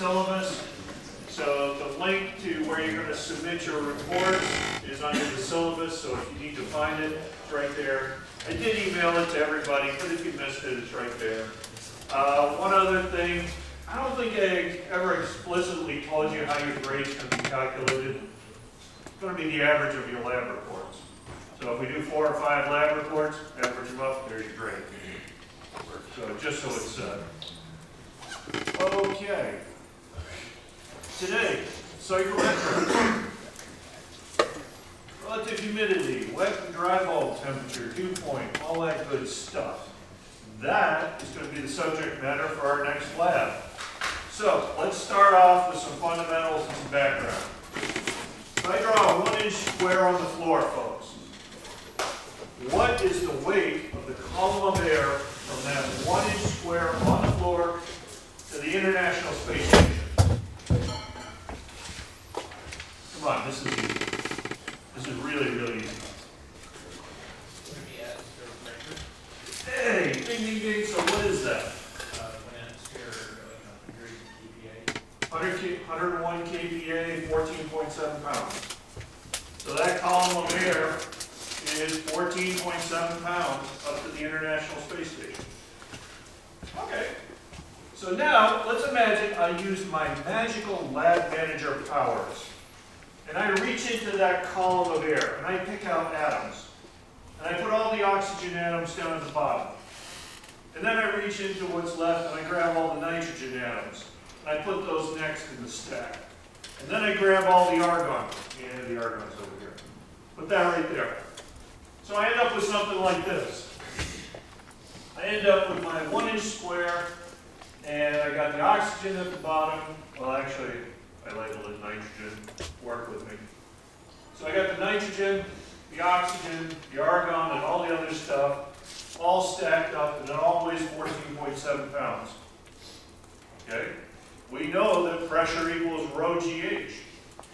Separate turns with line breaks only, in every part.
syllabus. So the link to where you're going to submit your reports is under the syllabus, so if you need to find it, it's right there. I did email it to everybody, but if you missed it, it's right there. One other thing, I don't think I ever explicitly told you how your grades can be calculated. It's going to be the average of your lab reports. So if we do 4 or 5 lab reports, average them up, there's your grade. So just so it's okay. Today, psychrometrics, relative humidity, wet and dry bulb temperature, dew point, all that good stuff. That is going to be the subject matter for our next lab. So let's start off with some fundamentals and some background. So I draw a 1-inch square on the floor, folks. What is the weight of the column of air from that 1-inch square on the floor to the International Space Station? Come on, this is easy. This is really, really easy. Hey, ding, ding, ding. So what is that? 101 kPa, 14.7 pounds. So that column of air is 14.7 pounds up to the International Space Station. Okay. So now, let's imagine I use my magical lab manager powers. And I reach into that column of air, and I pick out atoms. And I put all the oxygen atoms down at the bottom. And then I reach into what's left, and I grab all the nitrogen atoms. And I put those next in the stack. And then I grab all the argon. Yeah, the argon's over here. Put that right there. So I end up with something like this. I end up with my 1-inch square, and I got the oxygen at the bottom. Well, actually, I labeled it nitrogen. Work with me. So I got the nitrogen, the oxygen, the argon, and all the other stuff, all stacked up, and it all weighs 14.7 pounds. Okay? We know that pressure equals rho GH.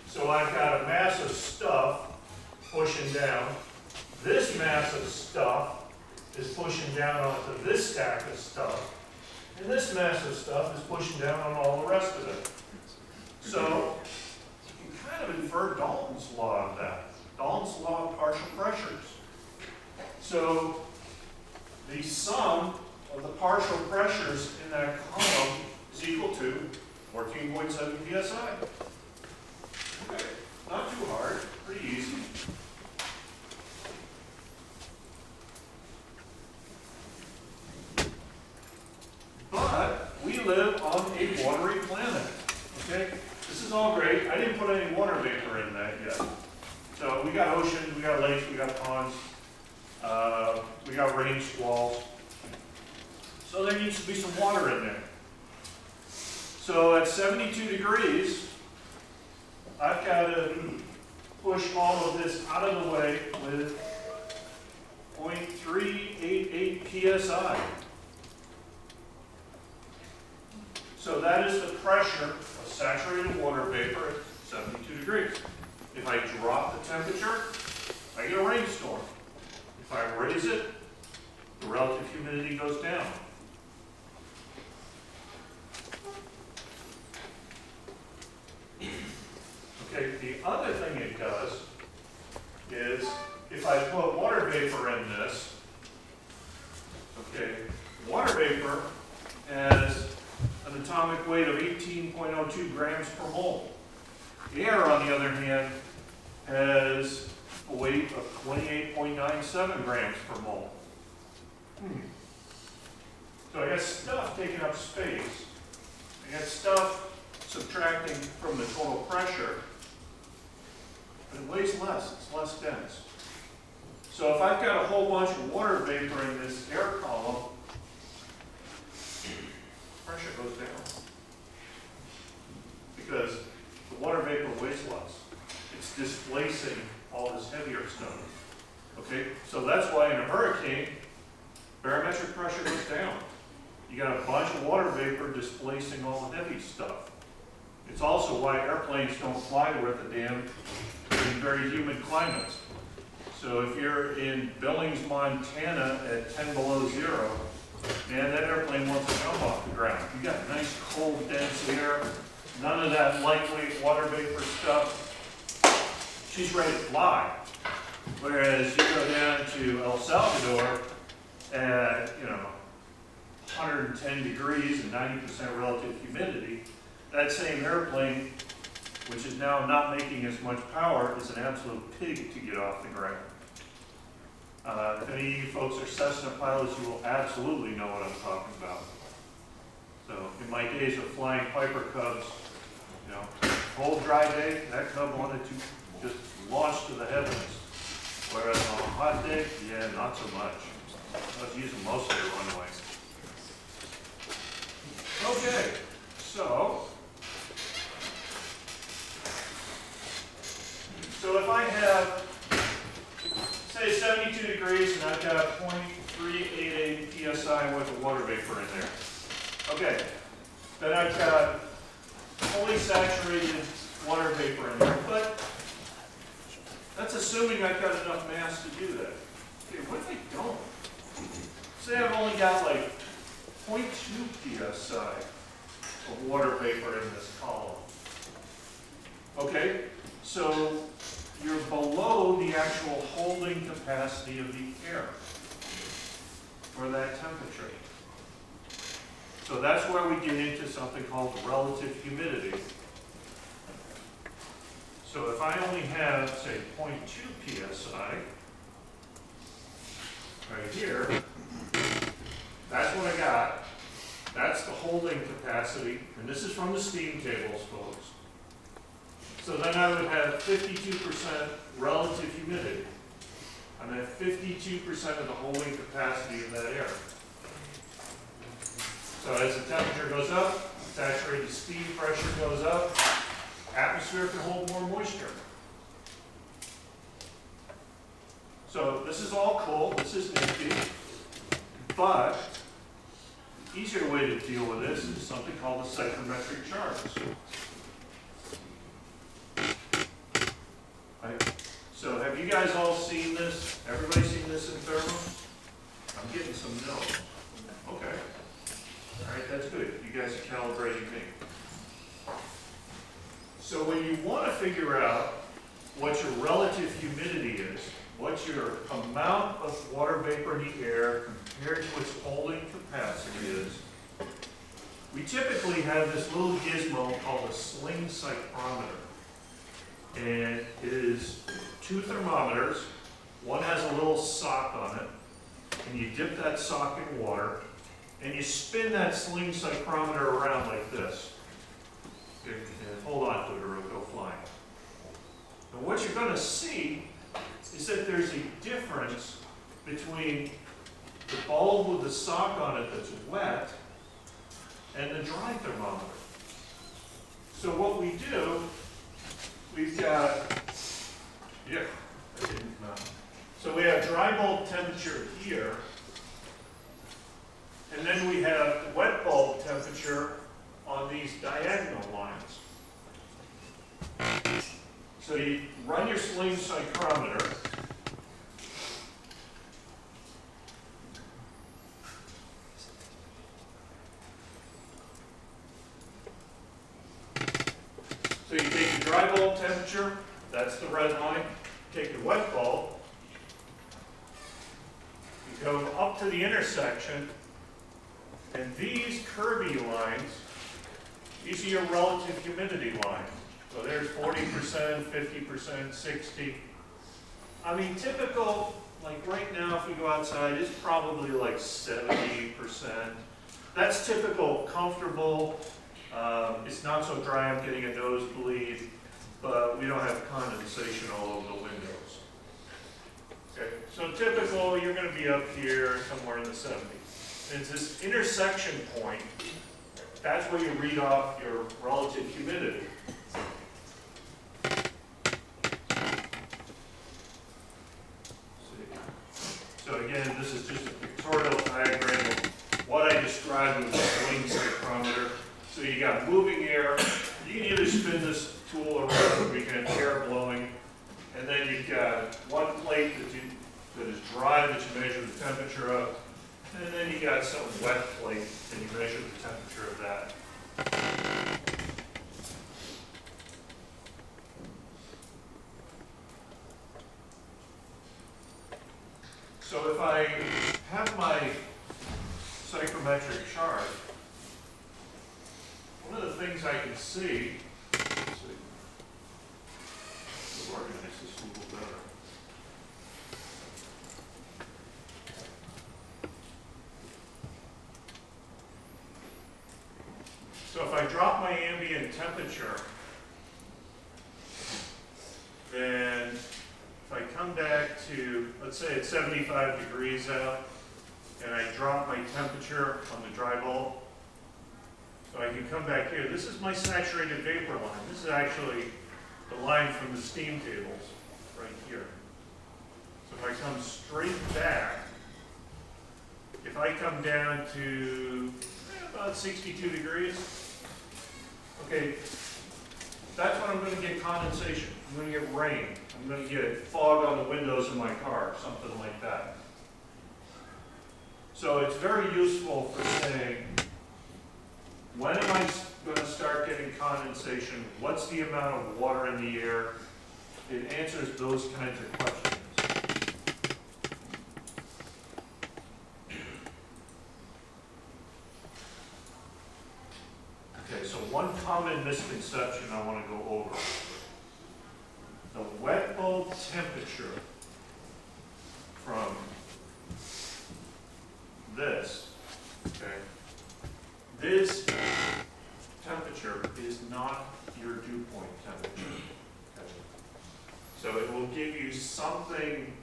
So I've got a mass of stuff pushing down. This mass of stuff is pushing down onto this stack of stuff. And this mass of stuff is pushing down on all the rest of it. So you can kind of infer Dalton's law of that. Dalton's law of partial pressures. So the sum of the partial pressures in that column is equal to 14.7 psi. Okay, not too hard, pretty easy. But we live on a watery planet. Okay, this is all great. I didn't put any water vapor in that yet. So we got oceans, we got lakes, we got ponds, we got rain squalls. So there needs to be some water in there. So at 72 degrees, I've got to push all of this out of the way with 0.388 psi. So that is the pressure of saturated water vapor at 72 degrees. If I drop the temperature, I get a rainstorm. If I raise it, the relative humidity goes down. Okay, the other thing it does is if I put water vapor in this, okay, water vapor has an atomic weight of 18.02 grams per mole. Air, on the other hand, has a weight of 28.97 grams per mole. So I got stuff taking up space. I got stuff subtracting from the total pressure, but it weighs less, it's less dense. So if I've got a whole bunch of water vapor in this air column, pressure goes down. Because the water vapor weighs less. It's displacing all this heavier stuff. Okay, so that's why in a hurricane, barometric pressure goes down. You got a bunch of water vapor displacing all the heavy stuff. It's also why airplanes don't fly worth a damn in very humid climates. So if you're in Billings, Montana at 10 below zero, man, that airplane wants to come off the ground. You got nice, cold, dense air. none of that lightweight water vapor stuff. She's ready to fly. Whereas you go down to El Salvador at, 110 degrees and 90% relative humidity, that same airplane, which is now not making as much power, is an absolute pig to get off the ground. If any of you folks are Cessna pilots, you will absolutely know what I'm talking about. So in my days of flying Piper Cubs, cold dry day, that Cub wanted to just launch to the heavens. Whereas on a hot day, yeah, not so much. I was using most of the runway. Okay, so if I have, say, 72 degrees and I've got 0.388 psi worth of water vapor in there. Okay, then I've got fully saturated water vapor in there, but that's assuming I've got enough mass to do that. Okay, what if I don't? Say I've only got like 0.2 psi of water vapor in this column. Okay, so you're below the actual holding capacity of the air for that temperature. So that's where we get into something called relative humidity. So if I only have, say, 0.2 psi right here, that's what I got. That's the holding capacity, and this is from the steam tables, folks. So then I would have 52% relative humidity. I'm at 52% of the holding capacity of that air. So as the temperature goes up, saturated steam pressure goes up, atmosphere can hold more moisture. So this is all cool, this is nifty, but the easier way to deal with this is something called the psychrometric charts. Right? So have you guys all seen this? Everybody seen this in thermo? I'm getting some no's. Okay. All right, that's good. You guys are calibrating me. So when you want to figure out what your relative humidity is, what your amount of water vapor in the air compared to its holding capacity is, we typically have this little gizmo called a sling psychrometer. And it is two thermometers. One has a little sock on it, and you dip that sock in water, and you spin that sling psychrometer around like this. And hold on to it or it'll go flying. And what you're going to see is that there's a difference between the bulb with the sock on it that's wet and the dry thermometer. So what we do, we've got, so we have dry bulb temperature here, and then we have wet bulb temperature on these diagonal lines. So you run your sling psychrometer, so you take the dry bulb temperature, that's the red line, take the wet bulb, you go up to the intersection, and these curvy lines, these are your relative humidity lines. So there's 40%, 50%, 60. I mean, typical, like right now if we go outside, it's probably like 70%. That's typical, comfortable. It's not so dry I'm getting a nosebleed, but we don't have condensation all over the windows. Okay, so typical, you're going to be up here somewhere in the 70s. And it's this intersection point, that's where you read off your relative humidity. So again, this is just a pictorial diagram of what I described with the sling psychrometer. So you got moving air. You can either spin this tool around, or you can have air blowing, and then you've got one plate that is dry that you measure the temperature of, and then you got some wet plate and you measure the temperature of that. So if I have my psychrometric chart, one of the things I can see, let's see, we'll organize this a little better. So if I drop my ambient temperature, then if I come back to, let's say it's 75 degrees out, and I drop my temperature on the dry bulb, so I can come back here. This is my saturated vapor line. This is actually the line from the steam tables right here. So if I come straight back, if I come down to about 62 degrees, okay, that's when I'm going to get condensation. I'm going to get rain. I'm going to get fog on the windows of my car, something like that. So it's very useful for saying, when am I going to start getting condensation? What's the amount of water in the air? It answers those kinds of questions. Okay, so one common misconception I want to go over. The wet bulb temperature from this, okay, this temperature is not your dew point temperature. Okay. So it will give you something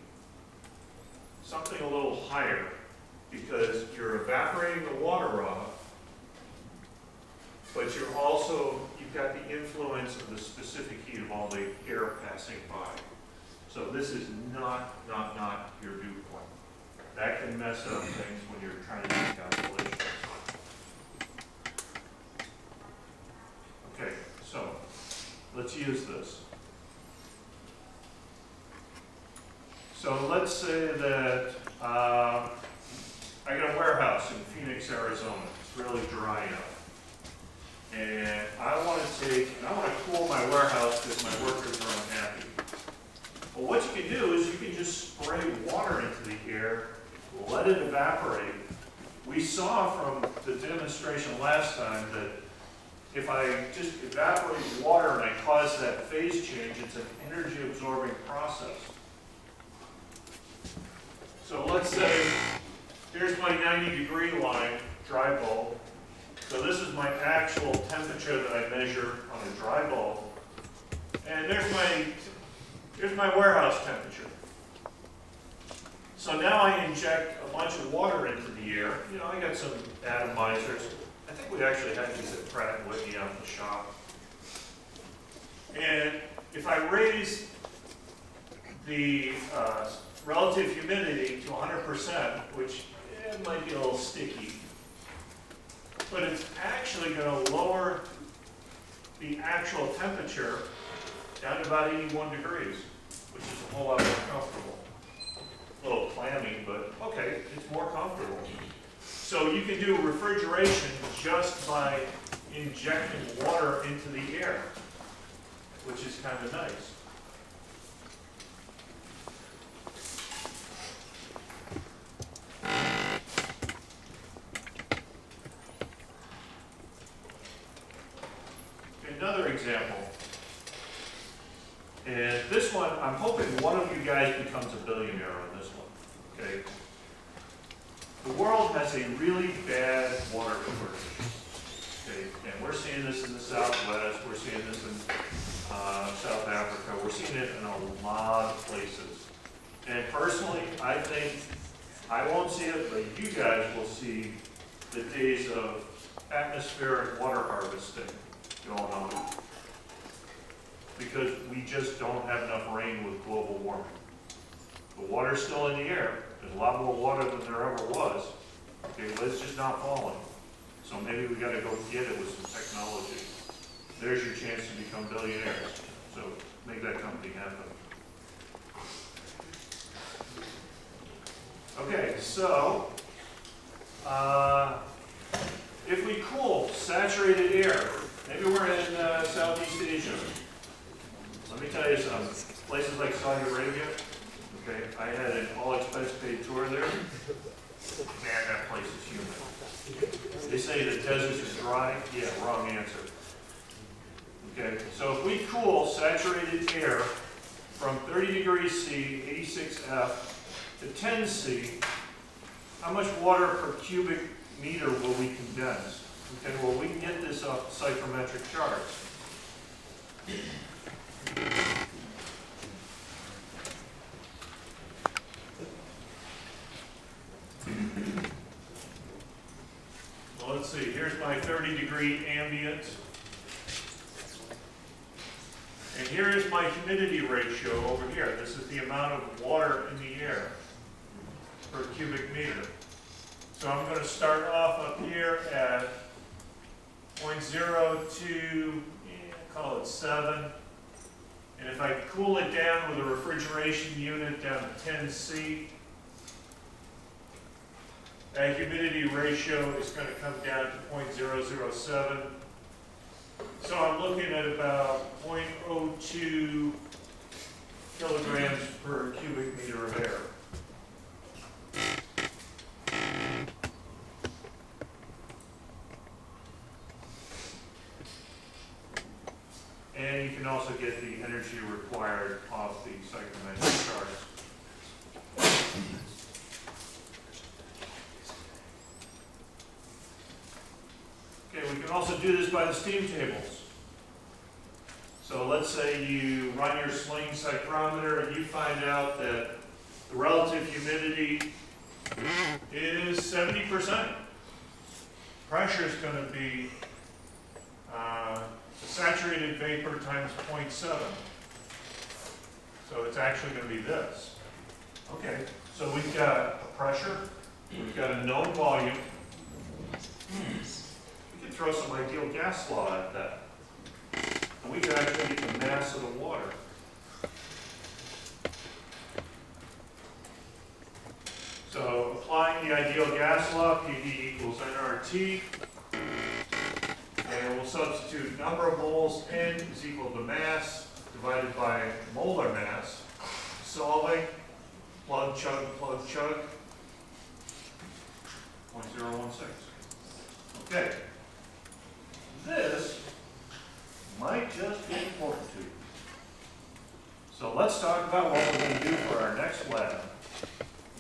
a little higher because you're evaporating the water off, but you've got the influence of the specific heat of all the air passing by. So this is not your dew point. That can mess up things when you're trying to make calculations. Okay, so let's use this. So let's say that I got a warehouse in Phoenix, Arizona. It's really dry out. And I want to cool my warehouse because my workers are unhappy. Well, what you can do is you can just spray water into the air, let it evaporate. We saw from the demonstration last time that if I just evaporate water and I cause that phase change, it's an energy absorbing process. So let's say, here's my 90-degree line, dry bulb. So this is my actual temperature that I measure on a dry bulb. And here's my warehouse temperature. So now I inject a bunch of water into the air. You know, I got some atomizers. I think we actually had these at Pratt & Whitney out in the shop. And if I raise the relative humidity to 100%, which might be a little sticky, but it's actually going to lower the actual temperature down to about 81 degrees, which is a whole lot more comfortable. A little clammy, but okay, it's more comfortable. So you can do refrigeration just by injecting water into the air, which is kind of nice. Another example, and this one, I'm hoping one of you guys becomes a billionaire on this one, okay? The world has a really bad water shortage, okay? And we're seeing this in the Southwest, we're seeing this in South Africa, we're seeing it in a lot of places. And personally, I think, I won't see it, but you guys will see the days of atmospheric water harvesting going on, because we just don't have enough rain with global warming. The water's still in the air. There's a lot more water than there ever was, okay, but it's just not falling. So maybe we got to go get it with some technology. There's your chance to become billionaires. So make that company happen. Okay, so if we cool saturated air, maybe we're in Southeast Asia. Let me tell you something. Places like Saudi Arabia, Okay, I had an all-expense paid tour there. Man, that place is humid. They say the desert is dry. Yeah, wrong answer. Okay, so if we cool saturated air from 30 degrees C, 86 F, to 10 C, how much water per cubic meter will we condense? Okay, well, we can get this off psychrometric charts. Well, let's see, here's my 30-degree ambient. And here is my humidity ratio over here. This is the amount of water in the air per cubic meter. So I'm going to start off up here at 0.02, call it 7. And if I cool it down with a refrigeration unit down to 10 C, that humidity ratio is going to come down to 0.007. So I'm looking at about 0.02 kilograms per cubic meter of air. And you can also get the energy required off the psychrometric charts. Okay, we can also do this by the steam tables. So let's say you run your sling psychrometer and you find out that the relative humidity is 70%. Pressure is going to be saturated vapor times 0.7. So it's actually going to be this. Okay, so we've got a pressure, we've got a known volume. We could throw some ideal gas law at that. And we could actually get the mass of the water. So applying the ideal gas law, PD equals nRT. And we'll substitute number of moles, N is equal to mass divided by molar mass. Solving, plug, chug, 0.016. Okay. This might just be important to you. So let's talk about what we're going to do for our next lab.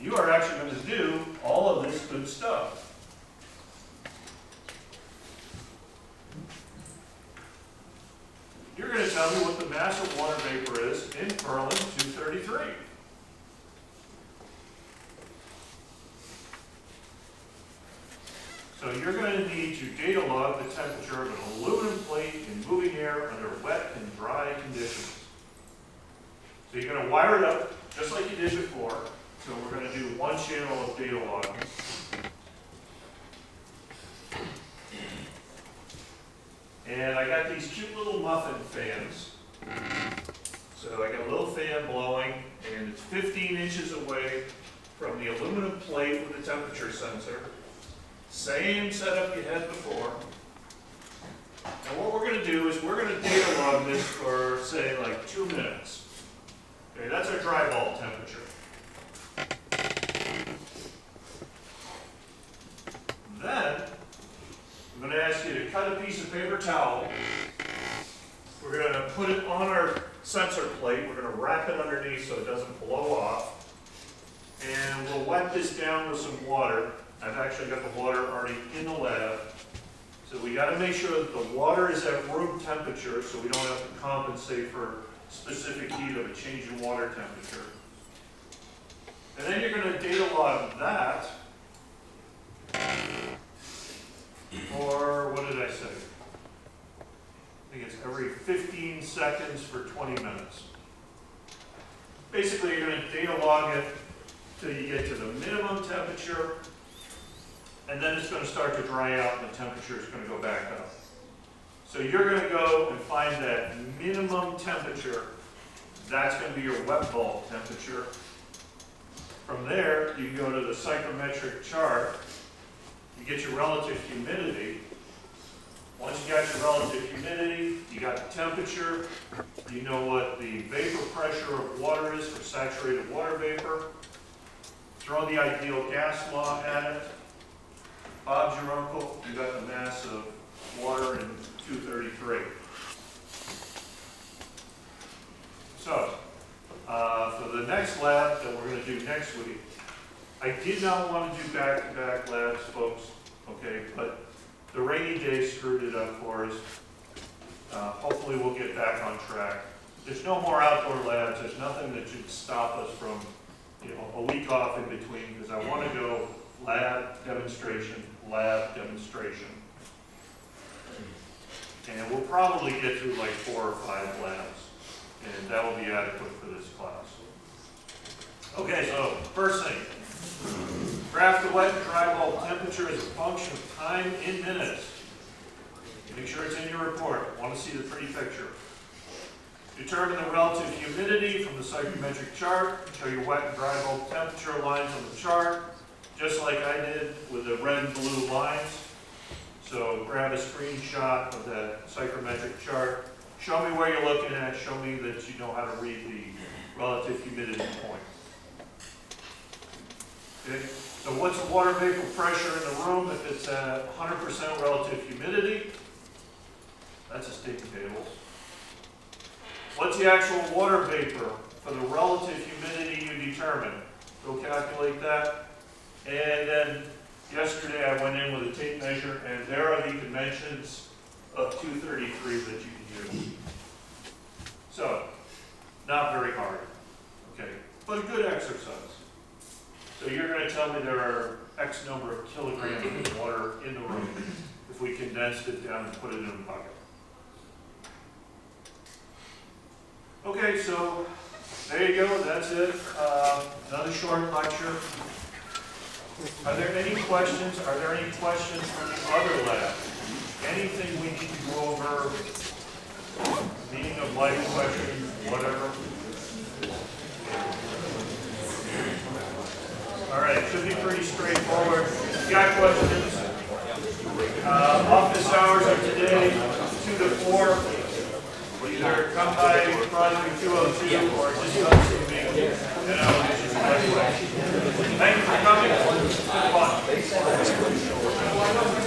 You are actually going to do all of this good stuff. You're going to tell me what the mass of water vapor is in Berlin 233. So you're going to need to data log the temperature of an aluminum plate in moving air under wet and dry conditions. So you're going to wire it up just like you did before. So we're going to do one channel of data logging. And I got these cute little muffin fans. So I got a little fan blowing, and it's 15 inches away from the aluminum plate with the temperature sensor. Same setup you had before. And what we're going to do is we're going to data log this for, say, like 2 minutes. Okay, that's our dry bulb temperature. Then, I'm going to ask you to cut a piece of paper towel. We're going to put it on our sensor plate. We're going to wrap it underneath so it doesn't blow off. And we'll wet this down with some water. I've actually got the water already in the lab. So we got to make sure that the water is at room temperature so we don't have to compensate for specific heat of a change in water temperature. And then you're going to data log that for, what did I say? I think it's every 15 seconds for 20 minutes. Basically, you're going to data log it till you get to the minimum temperature, and then it's going to start to dry out and the temperature is going to go back up. So you're going to go and find that minimum temperature. That's going to be your wet bulb temperature. From there, you can go to the psychrometric chart. You get your relative humidity. Once you got your relative humidity, you got the temperature, you know what the vapor pressure of water is for saturated water vapor. Throw the ideal gas law at it. Bob's your uncle, you got the mass of water in 233. So, for the next lab that we're going to do next week, I did not want to do back-to-back labs, folks, okay, but the rainy day screwed it up for us. Hopefully we'll get back on track. There's no more outdoor labs. There's nothing that should stop us from, a week off in between, because I want to go lab demonstration, and we'll probably get through like 4 or 5 labs, and that will be adequate for this class. Okay, so first thing, graph the wet and dry bulb temperature as a function of time in minutes. Make sure it's in your report. I want to see the pretty picture. Determine the relative humidity from the psychrometric chart. Show your wet and dry bulb temperature lines on the chart, just like I did with the red and blue lines. So grab a screenshot of that psychrometric chart. Show me where you're looking at. Show me that you know how to read the relative humidity point. Okay. So what's the water vapor pressure in the room if it's at 100% relative humidity? That's a state table. What's the actual water vapor for the relative humidity you determine? Go calculate that. And then yesterday I went in with a tape measure, and there are the dimensions of 233 that you can use. So, not very hard, okay, but a good exercise. So you're going to tell me there are X number of kilograms of water in the room if we condensed it down and put it in a bucket. Okay, so there you go, that's it. Another short lecture. Are there any questions? Are there any questions from the other lab? Anything we need to go over? Meaning of life questions, whatever? All right, should be pretty straightforward. If you got questions, office hours are today 2 to 4. Either come by Project 202 or just come see me, and I will get you some questions. Thank you for coming. It's been fun.